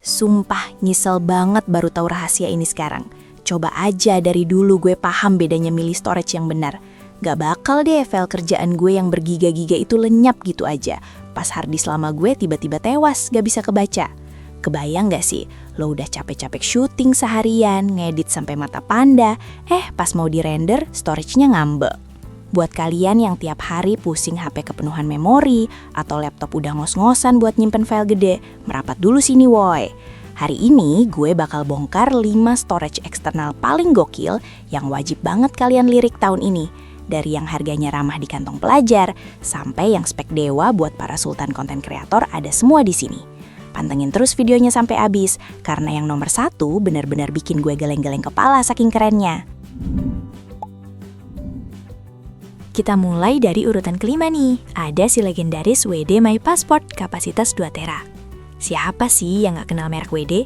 Sumpah, nyesel banget baru tahu rahasia ini sekarang. Coba aja dari dulu gue paham bedanya milih storage yang benar. Gak bakal deh file kerjaan gue yang bergiga-giga itu lenyap gitu aja. Pas harddisk lama gue tiba-tiba tewas, gak bisa kebaca. Kebayang gak sih, lo udah capek-capek syuting seharian, ngedit sampai mata panda, pas mau di-render, storage-nya ngambek. Buat kalian yang tiap hari pusing HP kepenuhan memori, atau laptop udah ngos-ngosan buat nyimpen file gede, merapat dulu sini woy. Hari ini gue bakal bongkar 5 storage eksternal paling gokil yang wajib banget kalian lirik tahun ini. Dari yang harganya ramah di kantong pelajar, sampai yang spek dewa buat para sultan konten kreator ada semua di sini. Pantengin terus videonya sampai habis, karena yang nomor 1 benar-benar bikin gue geleng-geleng kepala saking kerennya. Kita mulai dari urutan kelima nih, ada si legendaris WD My Passport kapasitas 2 tera. Siapa sih yang gak kenal merek WD?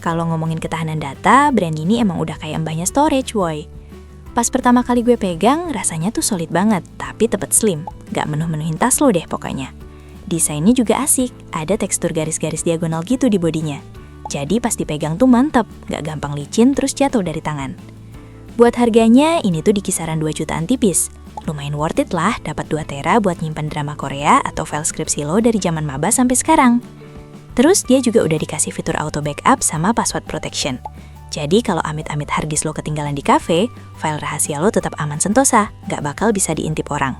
Kalau ngomongin ketahanan data, brand ini emang udah kayak mbahnya storage woy. Pas pertama kali gue pegang, rasanya tuh solid banget, tapi tepet slim. Gak menuh-menuhin tas lo deh pokoknya. Desainnya juga asik, ada tekstur garis-garis diagonal gitu di bodinya. Jadi pas dipegang tuh mantep, gak gampang licin terus jatuh dari tangan. Buat harganya, ini tuh di kisaran 2 jutaan tipis. Lumayan worth it lah, dapat 2 tera buat nyimpan drama Korea atau file skripsi lo dari zaman maba sampai sekarang. Terus dia juga udah dikasih fitur auto backup sama password protection. Jadi kalau amit-amit harddisk lo ketinggalan di cafe, file rahasia lo tetap aman sentosa, gak bakal bisa diintip orang.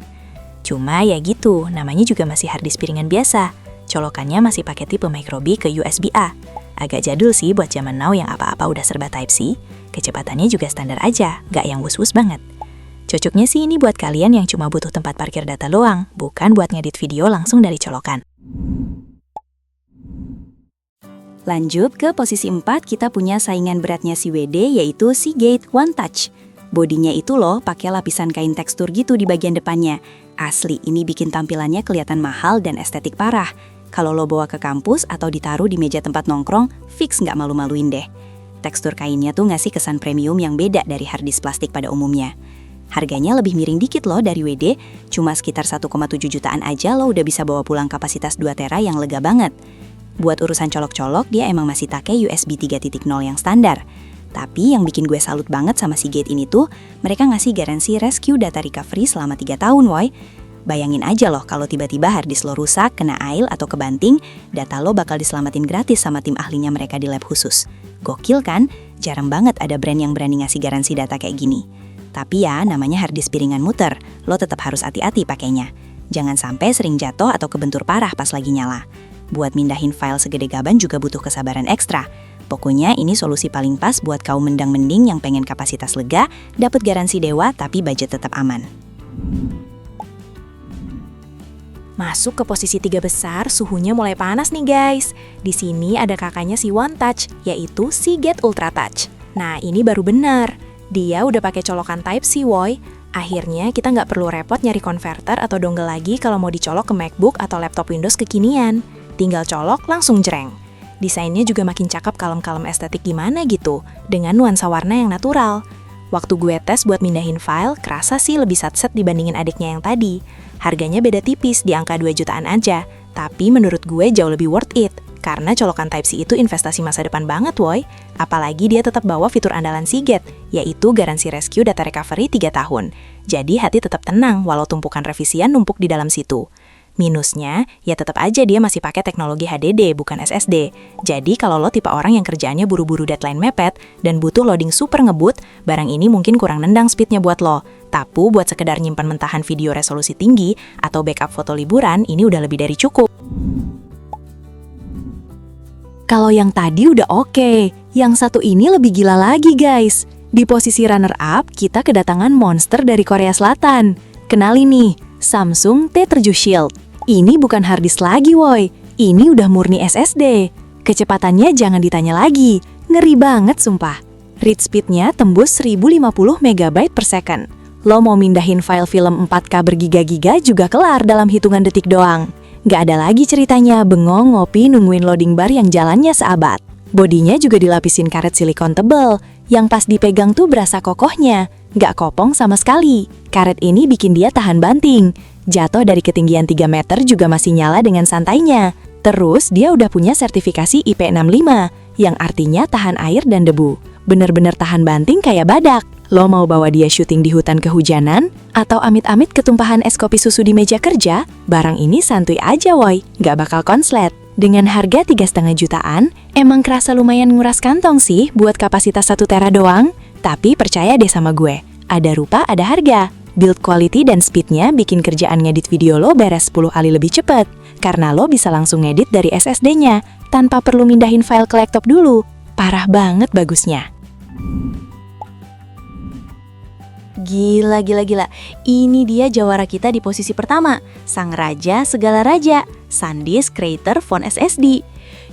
Cuma ya gitu, namanya juga masih harddisk piringan biasa. Colokannya masih pakai tipe micro:bit ke USB-A. Agak jadul sih buat zaman now yang apa-apa udah serba Type-C. Kecepatannya juga standar aja, gak yang wus-wus banget. Cocoknya sih ini buat kalian yang cuma butuh tempat parkir data doang, bukan buat ngedit video langsung dari colokan. Lanjut ke posisi 4, kita punya saingan beratnya si WD, yaitu Seagate One Touch. Bodinya itu loh pakai lapisan kain tekstur gitu di bagian depannya. Asli, ini bikin tampilannya kelihatan mahal dan estetik parah. Kalau lo bawa ke kampus atau ditaruh di meja tempat nongkrong, fix nggak malu-maluin deh. Tekstur kainnya tuh ngasih kesan premium yang beda dari harddisk plastik pada umumnya. Harganya lebih miring dikit loh dari WD, cuma sekitar 1,7 jutaan aja lo udah bisa bawa pulang kapasitas 2 tera yang lega banget. Buat urusan colok-colok, dia emang masih pakai USB 3.0 yang standar. Tapi yang bikin gue salut banget sama Seagate ini tuh, mereka ngasih garansi rescue data recovery selama 3 tahun woy. Bayangin aja loh kalau tiba-tiba harddisk lo rusak, kena air atau kebanting, data lo bakal diselamatin gratis sama tim ahlinya mereka di lab khusus. Gokil kan? Jarang banget ada brand yang berani ngasih garansi data kayak gini. Tapi ya, namanya harddisk piringan muter, lo tetap harus hati-hati pakainya. Jangan sampai sering jatuh atau kebentur parah pas lagi nyala. Buat mindahin file segede gaban juga butuh kesabaran ekstra. Pokoknya ini solusi paling pas buat kaum mendang-mending yang pengen kapasitas lega, dapet garansi dewa tapi budget tetap aman. Masuk ke posisi 3 besar, suhunya mulai panas nih guys. Di sini ada kakaknya si One Touch, yaitu Seagate Ultra Touch. Nah, ini baru bener. Dia udah pakai colokan Type-C woy. Akhirnya kita nggak perlu repot nyari konverter atau dongle lagi kalau mau dicolok ke MacBook atau laptop Windows kekinian. Tinggal colok langsung jreng. Desainnya juga makin cakep kalem-kalem estetik gimana gitu, dengan nuansa warna yang natural. Waktu gue tes buat mindahin file, kerasa sih lebih satset dibandingin adiknya yang tadi. Harganya beda tipis di angka 2 jutaan aja, tapi menurut gue jauh lebih worth it. Karena colokan Type-C itu investasi masa depan banget woy. Apalagi dia tetap bawa fitur andalan Seagate, yaitu garansi rescue data recovery 3 tahun. Jadi hati tetap tenang walau tumpukan revisian numpuk di dalam situ. Minusnya, ya tetap aja dia masih pakai teknologi HDD bukan SSD. Jadi kalau lo tipe orang yang kerjaannya buru-buru deadline mepet dan butuh loading super ngebut, barang ini mungkin kurang nendang speednya buat lo. Tapi buat sekedar nyimpan mentahan video resolusi tinggi atau backup foto liburan, ini udah lebih dari cukup. Kalau yang tadi udah oke, yang satu ini lebih gila lagi guys. Di posisi runner-up, kita kedatangan monster dari Korea Selatan. Kenali nih, Samsung T7 Shield. Ini bukan harddisk lagi woy, ini udah murni SSD. Kecepatannya jangan ditanya lagi, ngeri banget sumpah. Read speednya tembus 1050 MB per second. Lo mau mindahin file film 4K bergiga-giga juga kelar dalam hitungan detik doang. Gak ada lagi ceritanya bengong ngopi nungguin loading bar yang jalannya seabad. Bodinya juga dilapisin karet silikon tebel, yang pas dipegang tuh berasa kokohnya, gak kopong sama sekali. Karet ini bikin dia tahan banting. Jatuh dari ketinggian 3 meter juga masih nyala dengan santainya. Terus dia udah punya sertifikasi IP65, yang artinya tahan air dan debu. Bener-bener tahan banting kayak badak. Lo mau bawa dia syuting di hutan kehujanan? Atau amit-amit ketumpahan es kopi susu di meja kerja? Barang ini santuy aja woy, gak bakal konslet. Dengan harga 3,5 jutaan, emang kerasa lumayan nguras kantong sih buat kapasitas 1 tera doang. Tapi percaya deh sama gue, ada rupa ada harga. Build quality dan speednya bikin kerjaan ngedit video lo beres 10 kali lebih cepet. Karena lo bisa langsung ngedit dari SSD-nya, tanpa perlu mindahin file ke laptop dulu. Parah banget bagusnya. Gila. Ini dia jawara kita di posisi pertama. Sang raja segala raja, SanDisk Creator Phone SSD.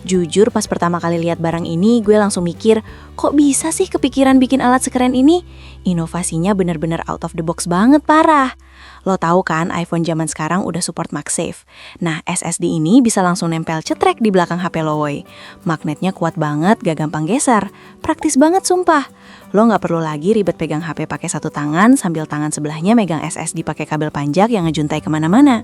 Jujur pas pertama kali lihat barang ini, gue langsung mikir, kok bisa sih kepikiran bikin alat sekeren ini? Inovasinya bener-bener out of the box banget, parah. Lo tahu kan iPhone zaman sekarang udah support MagSafe. Nah, SSD ini bisa langsung nempel cetrek di belakang HP lo woy. Magnetnya kuat banget, gak gampang geser. Praktis banget sumpah. Lo nggak perlu lagi ribet pegang HP pakai satu tangan sambil tangan sebelahnya megang SSD pakai kabel panjang yang ngejuntai kemana-mana.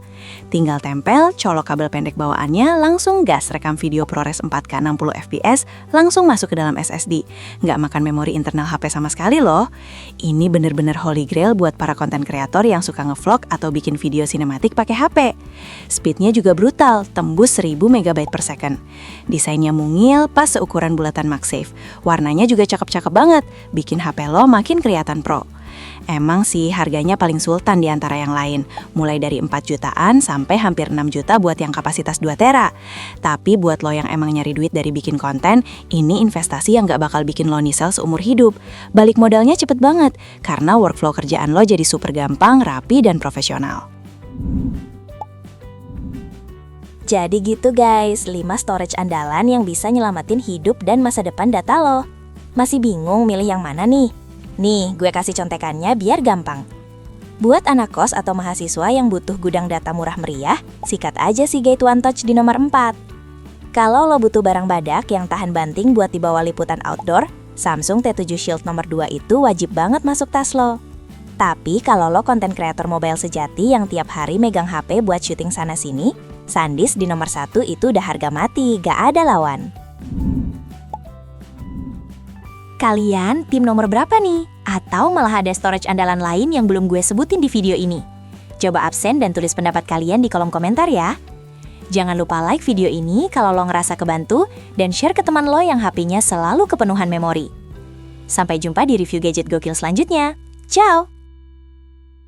Tinggal tempel, colok kabel pendek bawaannya, langsung gas rekam video ProRes 4K 60 fps, langsung masuk ke dalam SSD. Nggak makan memori internal HP sama sekali loh. Ini bener-bener holy grail buat para konten kreator yang suka ngevlog atau bikin video sinematik pakai HP. Speednya juga brutal, tembus 1000 MB per second. Desainnya mungil, pas seukuran bulatan MagSafe. Warnanya juga cakep-cakep banget, bikin HP lo makin kelihatan pro. Emang sih harganya paling sultan di antara yang lain, mulai dari 4 jutaan sampai hampir 6 juta buat yang kapasitas 2 tera. Tapi buat lo yang emang nyari duit dari bikin konten, ini investasi yang gak bakal bikin lo nyesel seumur hidup. Balik modalnya cepet banget, karena workflow kerjaan lo jadi super gampang, rapi, dan profesional. Jadi gitu guys, 5 storage andalan yang bisa nyelamatin hidup dan masa depan data lo. Masih bingung milih yang mana nih? Nih, gue kasih contekannya biar gampang. Buat anak kos atau mahasiswa yang butuh gudang data murah meriah, sikat aja Seagate OneTouch di nomor 4. Kalau lo butuh barang badak yang tahan banting buat dibawa liputan outdoor, Samsung T7 Shield nomor 2 itu wajib banget masuk tas lo. Tapi kalau lo konten kreator mobile sejati yang tiap hari megang HP buat syuting sana-sini, SanDisk di nomor 1 itu udah harga mati, gak ada lawan. Kalian tim nomor berapa nih? Atau malah ada storage andalan lain yang belum gue sebutin di video ini? Coba absen dan tulis pendapat kalian di kolom komentar ya. Jangan lupa like video ini kalau lo ngerasa kebantu dan share ke teman lo yang HP-nya selalu kepenuhan memori. Sampai jumpa di review gadget gokil selanjutnya. Ciao!